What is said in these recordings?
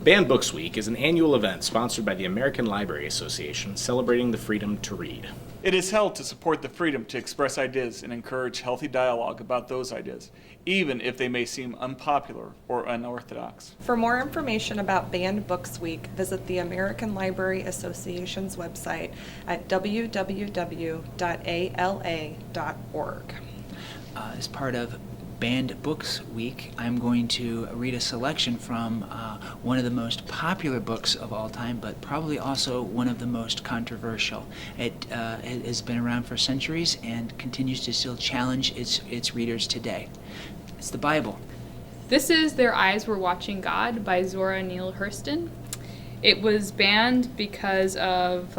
Banned Books Week is an annual event sponsored by the American Library Association celebrating the freedom to read. It is held to support the freedom to express ideas and encourage healthy dialogue about those ideas, even if they may seem unpopular or unorthodox. For more information about Banned Books Week, visit the American Library Association's website at www.ala.org. As part of Banned Books Week, I'm going to read a selection from one of the most popular books of all time, but probably also one of the most controversial. It has been around for centuries and continues to still challenge its readers today. It's the Bible. This is Their Eyes Were Watching God by Zora Neale Hurston. It was banned because of,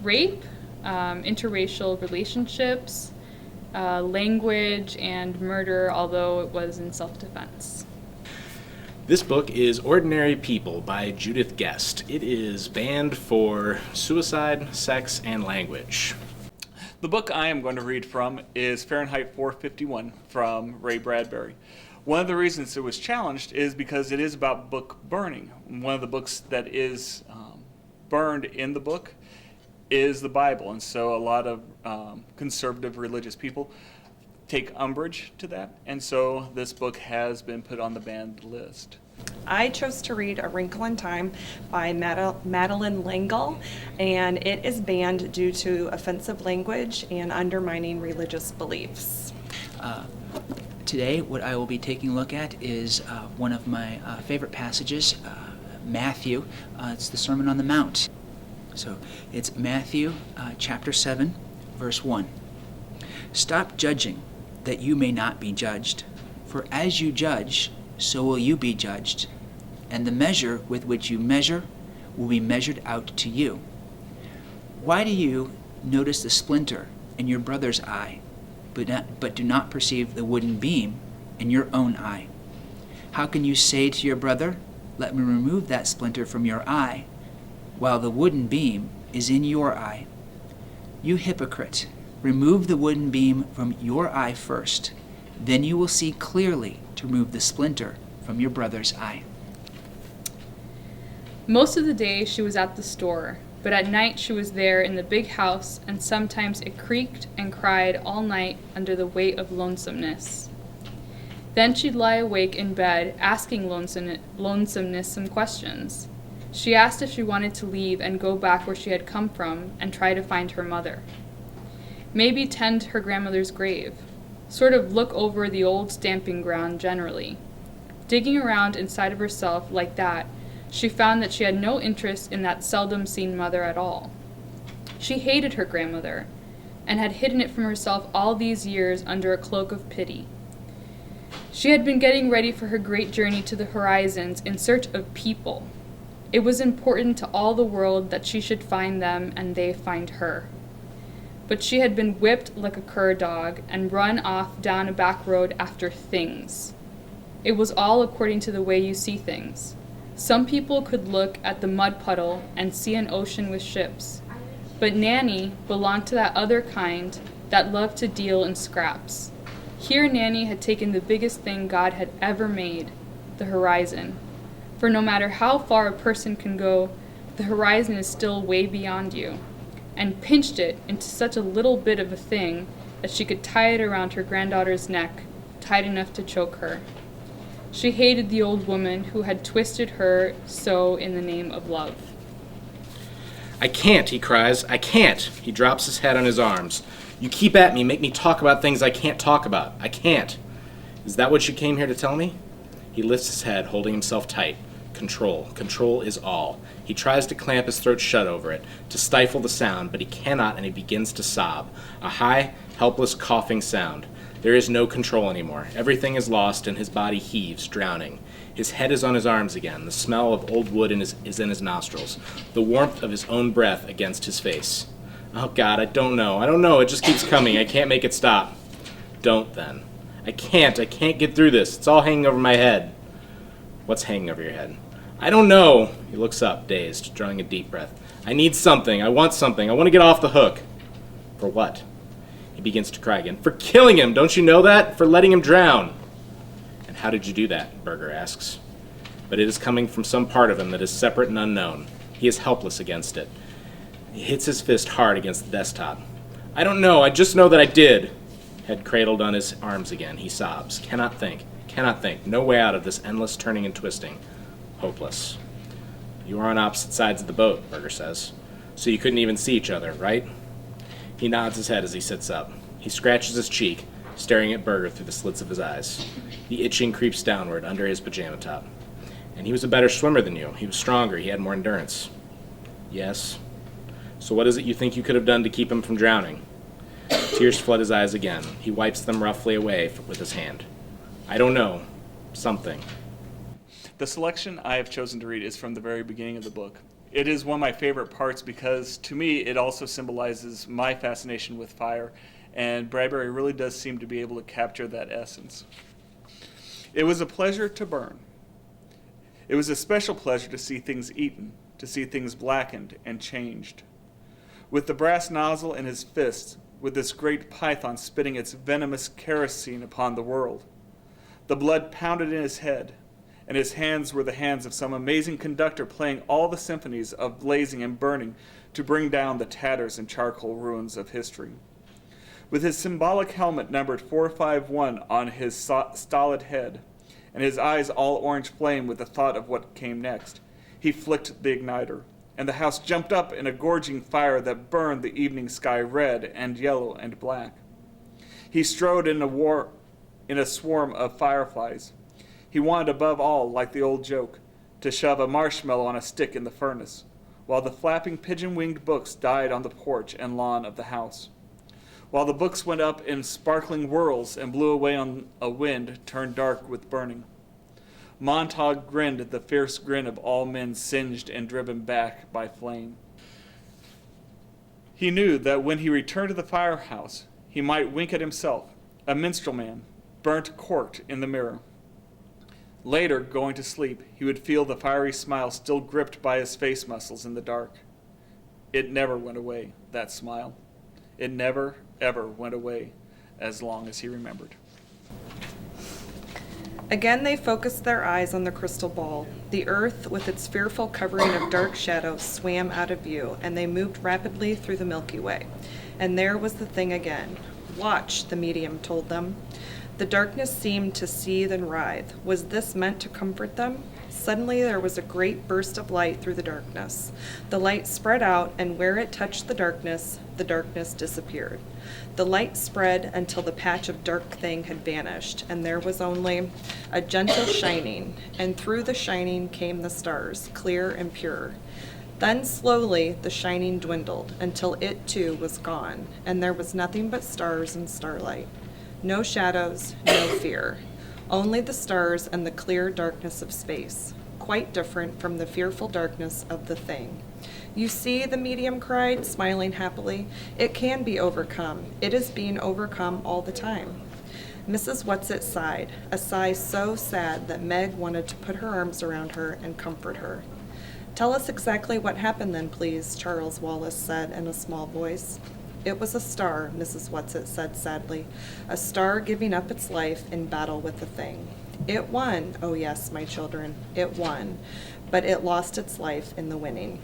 rape, interracial relationships, language, and murder, although it was in self-defense. This book is Ordinary People by Judith Guest. It is banned for suicide, sex, and language. The book I am going to read from is Fahrenheit 451 from Ray Bradbury. One of the reasons it was challenged is because it is about book burning. One of the books that is burned in the book is the Bible, and so a lot of conservative religious people take umbrage to that, and so this book has been put on the banned list. I chose to read A Wrinkle in Time by Madeleine L'Engle, and it is banned due to offensive language and undermining religious beliefs. Today, what I will be taking a look at is one of my favorite passages, Matthew. It's the Sermon on the Mount. So it's Matthew chapter 7, verse 1. Stop judging, that you may not be judged. For as you judge, so will you be judged. And the measure with which you measure will be measured out to you. Why do you notice the splinter in your brother's eye, but do not perceive the wooden beam in your own eye? How can you say to your brother, let me remove that splinter from your eye, while the wooden beam is in your eye? You hypocrite, remove the wooden beam from your eye first, then you will see clearly to remove the splinter from your brother's eye. Most of the day she was at the store, but at night she was there in the big house, and sometimes it creaked and cried all night under the weight of lonesomeness. Then she'd lie awake in bed, asking lonesomeness some questions. She asked if she wanted to leave and go back where she had come from and try to find her mother. Maybe tend her grandmother's grave. Sort of look over the old stamping ground generally. Digging around inside of herself like that, she found that she had no interest in that seldom-seen mother at all. She hated her grandmother and had hidden it from herself all these years under a cloak of pity. She had been getting ready for her great journey to the horizons in search of people. It was important to all the world that she should find them and they find her. But she had been whipped like a cur dog and run off down a back road after things. It was all according to the way you see things. Some people could look at the mud puddle and see an ocean with ships. But Nanny belonged to that other kind that loved to deal in scraps. Here Nanny had taken the biggest thing God had ever made, the horizon. For no matter how far a person can go, the horizon is still way beyond you, and pinched it into such a little bit of a thing that she could tie it around her granddaughter's neck, tight enough to choke her. She hated the old woman who had twisted her so in the name of love. I can't, he cries. I can't. He drops his head on his arms. You keep at me, make me talk about things I can't talk about. I can't. Is that what you came here to tell me? He lifts his head, holding himself tight. Control. Control is all. He tries to clamp his throat shut over it, to stifle the sound, but he cannot, and he begins to sob. A high, helpless, coughing sound. There is no control anymore. Everything is lost, and his body heaves, drowning. His head is on his arms again. The smell of old wood is in his nostrils. The warmth of his own breath against his face. Oh, God, I don't know. It just keeps coming. I can't make it stop. Don't, then. I can't get through this. It's all hanging over my head. What's hanging over your head? I don't know. He looks up, dazed, drawing a deep breath. I need something. I want something. I want to get off the hook. For what? He begins to cry again. For killing him. Don't you know that? For letting him drown. And how did you do that? Berger asks. but it is coming from some part of him that is separate and unknown. He is helpless against it. He hits his fist hard against the desktop. I don't know, I just know that I did. Head cradled on his arms again, he sobs. Cannot think. No way out of this endless turning and twisting. Hopeless. You are on opposite sides of the boat, Berger says. So you couldn't even see each other, right? He nods his head as he sits up. He scratches his cheek, staring at Berger through the slits of his eyes. The itching creeps downward under his pajama top. And he was a better swimmer than you. He was stronger. He had more endurance. Yes. So what is it you think you could have done to keep him from drowning? Tears flood his eyes again. He wipes them roughly away with his hand. I don't know. Something. The selection I have chosen to read is from the very beginning of the book. It is one of my favorite parts because, to me, it also symbolizes my fascination with fire, and Bradbury really does seem to be able to capture that essence. It was a pleasure to burn. It was a special pleasure to see things eaten, to see things blackened and changed. With the brass nozzle in his fist, with this great python spitting its venomous kerosene upon the world, the blood pounded in his head, and his hands were the hands of some amazing conductor playing all the symphonies of blazing and burning to bring down the tatters and charcoal ruins of history. With his symbolic helmet numbered 451 on his stolid head, and his eyes all orange flame with the thought of what came next, he flicked the igniter, and the house jumped up in a gorging fire that burned the evening sky red and yellow and black. He strode in a swarm of fireflies. He wanted above all, like the old joke, to shove a marshmallow on a stick in the furnace, while the flapping pigeon-winged books died on the porch and lawn of the house. While the books went up in sparkling whirls and blew away on a wind turned dark with burning. Montauk grinned the fierce grin of all men singed and driven back by flame. He knew that when he returned to the firehouse, he might wink at himself, a minstrel man, burnt corked in the mirror. Later, going to sleep, he would feel the fiery smile still gripped by his face muscles in the dark. It never went away, that smile. It never, ever went away as long as he remembered. Again they focused their eyes on the crystal ball. The earth, with its fearful covering of dark shadows, swam out of view, and they moved rapidly through the Milky Way. And there was the thing again. Watch, the medium told them. The darkness seemed to seethe and writhe. Was this meant to comfort them? Suddenly there was a great burst of light through the darkness. The light spread out, and where it touched the darkness disappeared. The light spread until the patch of dark thing had vanished, and there was only a gentle shining, and through the shining came the stars, clear and pure. Then slowly the shining dwindled until it too was gone, and there was nothing but stars and starlight. No shadows, no fear. Only the stars and the clear darkness of space, quite different from the fearful darkness of the thing. You see, the medium cried, smiling happily, it can be overcome. It is being overcome all the time. Mrs. Whatsit sighed, a sigh so sad that Meg wanted to put her arms around her and comfort her. Tell us exactly what happened then, please, Charles Wallace said in a small voice. It was a star, Mrs. Whatsit said sadly, a star giving up its life in battle with the thing. It won, oh yes, my children, it won, but it lost its life in the winning.